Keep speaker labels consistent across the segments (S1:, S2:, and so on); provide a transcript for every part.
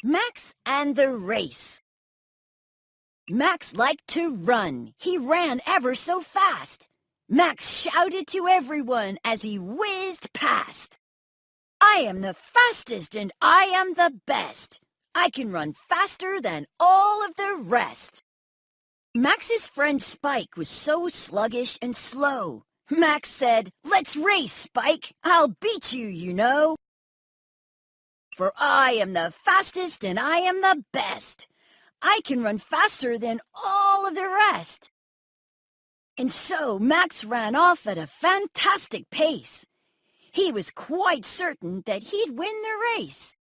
S1: Max and the race. Max liked to run. He ran ever so fast. Max shouted to everyone as he whizzed past. I am the fastest and I am the best. I can run faster than all of the rest. Max's friend Spike was so sluggish and slow. Max said, "Let's race, Spike. I'll beat you, you know. For I am the fastest and I am the best. I can run faster than all of the rest." And so Max ran off at a fantastic pace. He was quite certain that he'd win the race.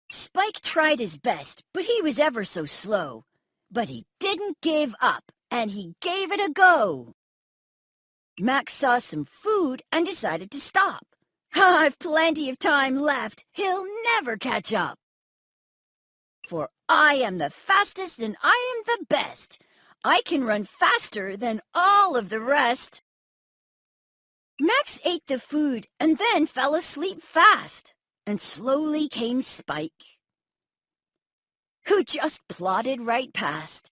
S1: Spike tried his best, but he was ever so slow. But he didn't give up, and he gave it a go. Max saw some food and decided to stop. "I've plenty of time left. He'll never catch up. For I am the fastest and I am the best. I can run faster than all of the rest." Max ate the food and then fell asleep fast, and slowly came Spike, who just plodded right past.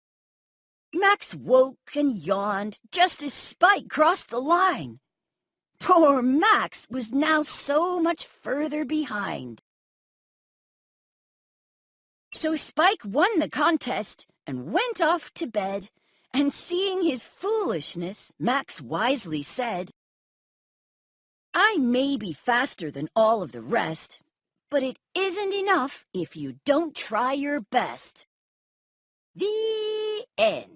S1: Max woke and yawned just as Spike crossed the line. Poor Max was now so much further behind. So Spike won the contest and went off to bed, and seeing his foolishness, Max wisely said, "I may be faster than all of the rest, but it isn't enough if you don't try your best." The end.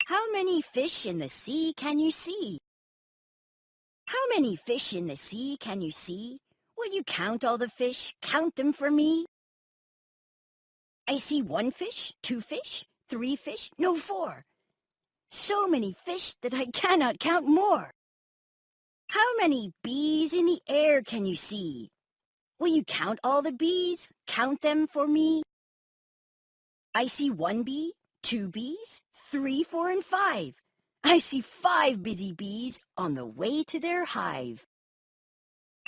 S1: How many fish in the sea can you see? How many fish in the sea can you see? Will you count all the fish? Count them for me. I see 1 fish, 2 fish, 3 fish, no 4. So many fish that I cannot count more. How many bees in the air can you see? Will you count all the bees? Count them for me. I see 1 bee, 2 bees, 3, 4, and 5. I see 5 busy bees on the way to their hive.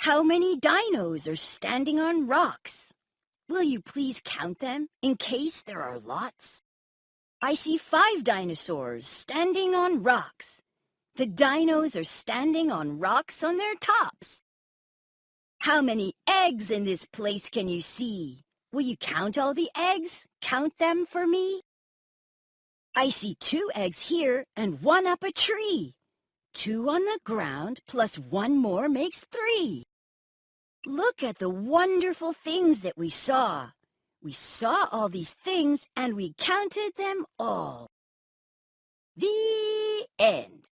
S1: How many dinos are standing on rocks? Will you please count them in case there are lots? I see 5 dinosaurs standing on rocks. The dinos are standing on rocks on their tops. How many eggs in this place can you see? Will you count all the eggs? Count them for me. I see 2 eggs here and 1 up a tree. 2 on the ground plus 1 more makes 3. Look at the wonderful things that we saw. We saw all these things and we counted them all. The end.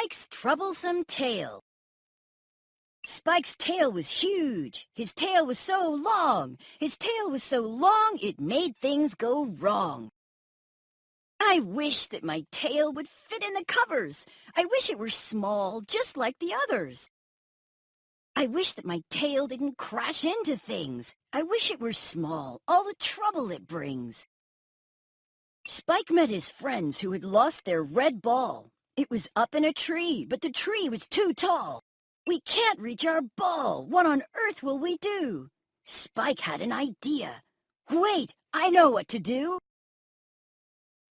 S1: Spike's troublesome tail. Spike's tail was huge. His tail was so long. His tail was so long it made things go wrong. I wish that my tail would fit in the covers. I wish it were small, just like the others. I wish that my tail didn't crash into things. I wish it were small, all the trouble it brings. Spike met his friends who had lost their red ball. It was up in a tree, but the tree was too tall. We can't reach our ball. What on earth will we do? Spike had an idea. Wait, I know what to do.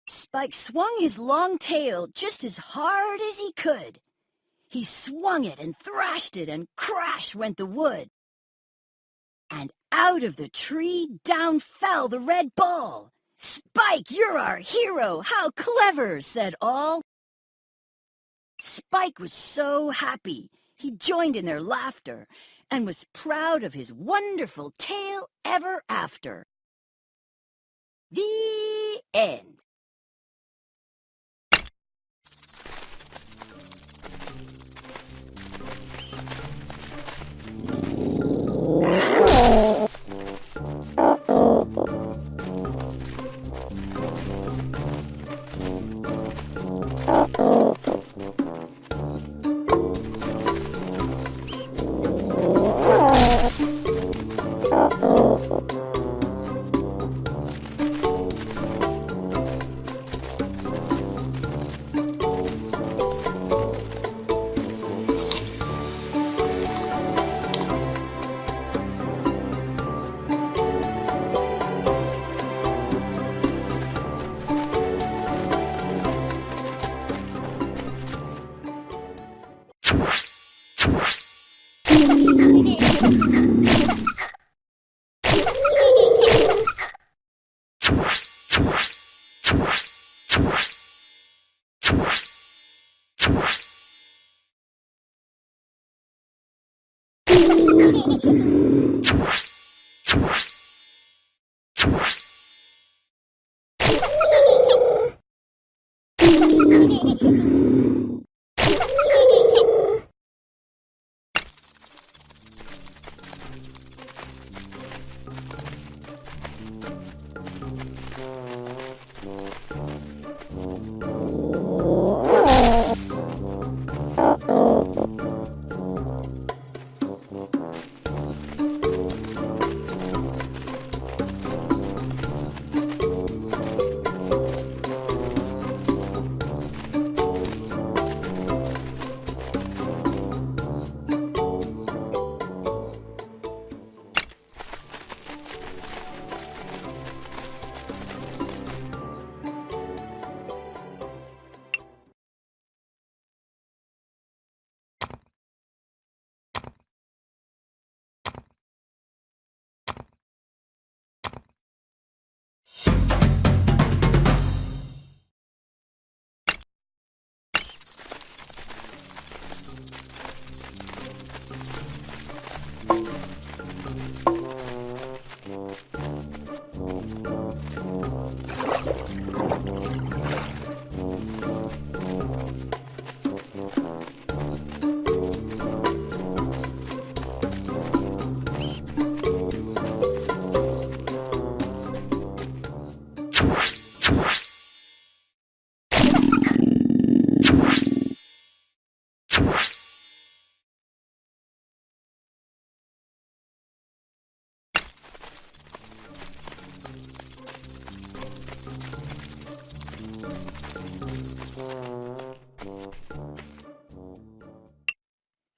S1: Spike swung his long tail just as hard as he could. He swung it and thrashed it, and crash went the wood. And out of the tree down fell the red ball. Spike, you're our hero! How clever! Said all. Spike was so happy. He joined in their laughter and was proud of his wonderful tail ever after. The end.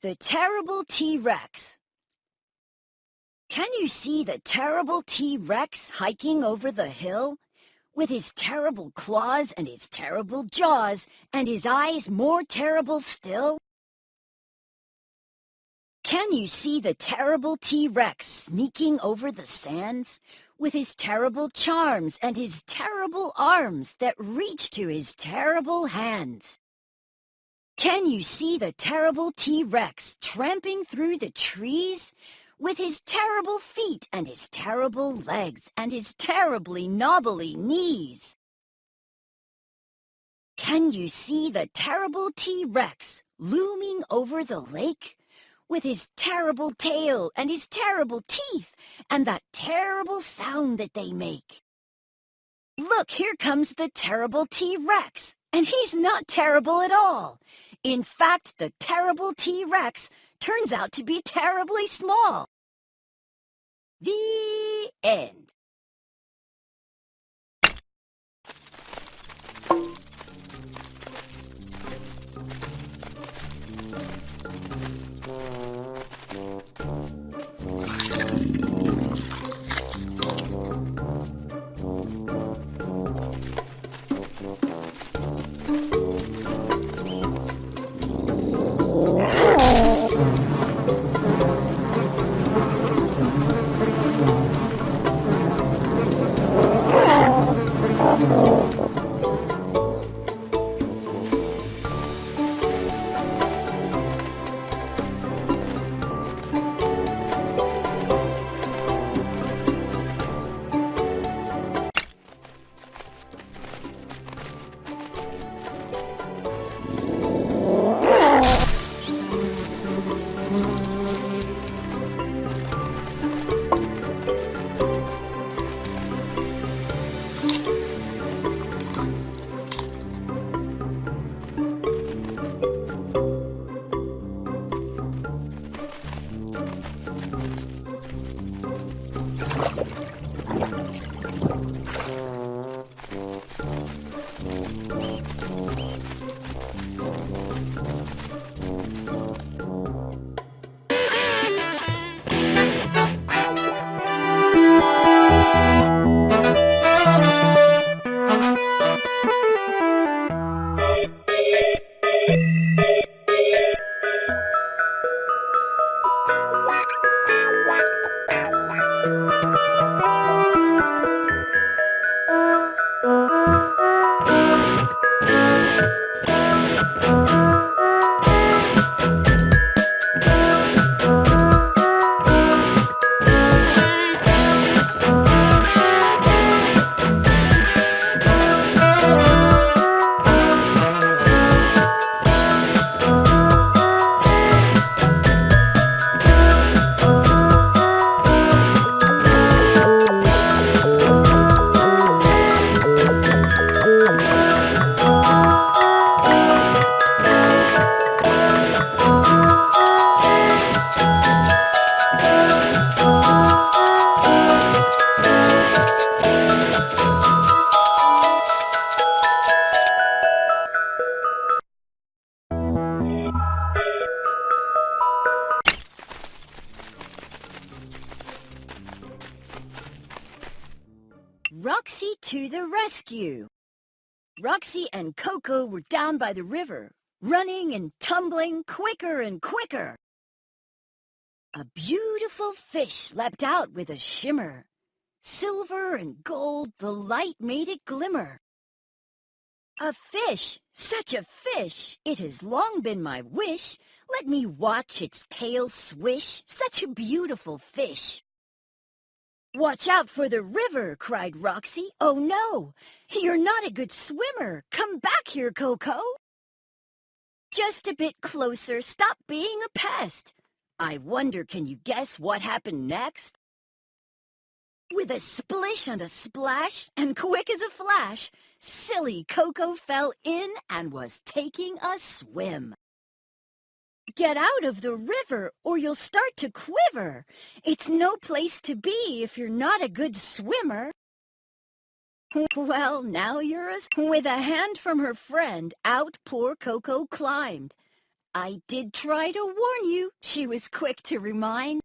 S1: The terrible T-Rex. Can you see the terrible T-Rex hiking over the hill? With his terrible claws and his terrible jaws and his eyes more terrible still? Can you see the terrible T-Rex sneaking over the sands? With his terrible charms and his terrible arms that reach to his terrible hands? Can you see the terrible T-Rex tramping through the trees? With his terrible feet and his terrible legs and his terribly knobbly knees? Can you see the terrible T-Rex looming over the lake? With his terrible tail and his terrible teeth and that terrible sound that they make? Look, here comes the terrible T-Rex, and he's not terrible at all. In fact, the terrible T-Rex turns out to be terribly small. The end. rescue! Roxy and Coco were down by the river, running and tumbling quicker and quicker. A beautiful fish leapt out with a shimmer. Silver and gold, the light made it glimmer. A fish, such a fish, it has long been my wish. Let me watch its tail swish, such a beautiful fish. Watch out for the river, cried Roxy. Oh no, you're not a good swimmer. Come back here, Coco. Just a bit closer, stop being a pest. I wonder, can you guess what happened next? With a splish and a splash, and quick as a flash, silly Coco fell in and was taking a swim. Get out of the river, or you'll start to quiver. It's no place to be if you're not a good swimmer. Well, now you're a... With a hand from her friend, out poor Coco climbed. I did try to warn you, she was quick to remind.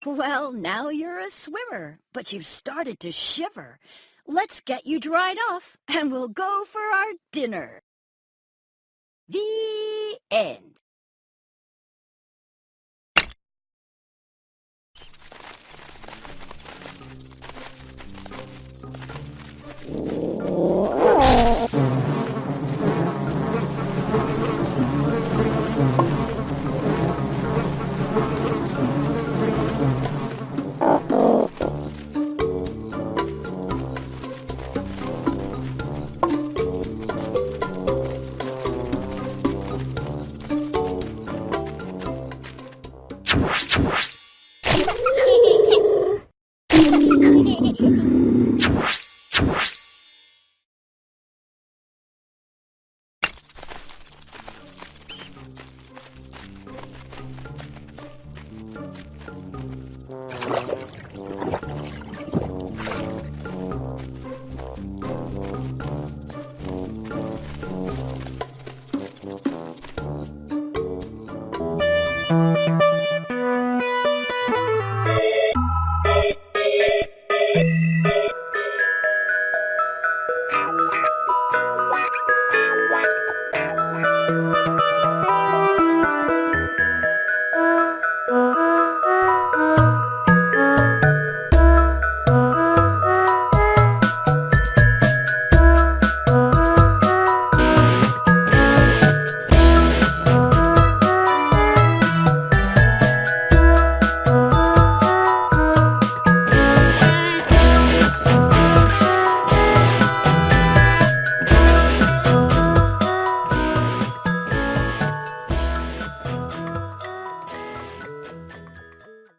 S1: Well, now you're a swimmer, but you've started to shiver. Let's get you dried off, and we'll go for our dinner. The end.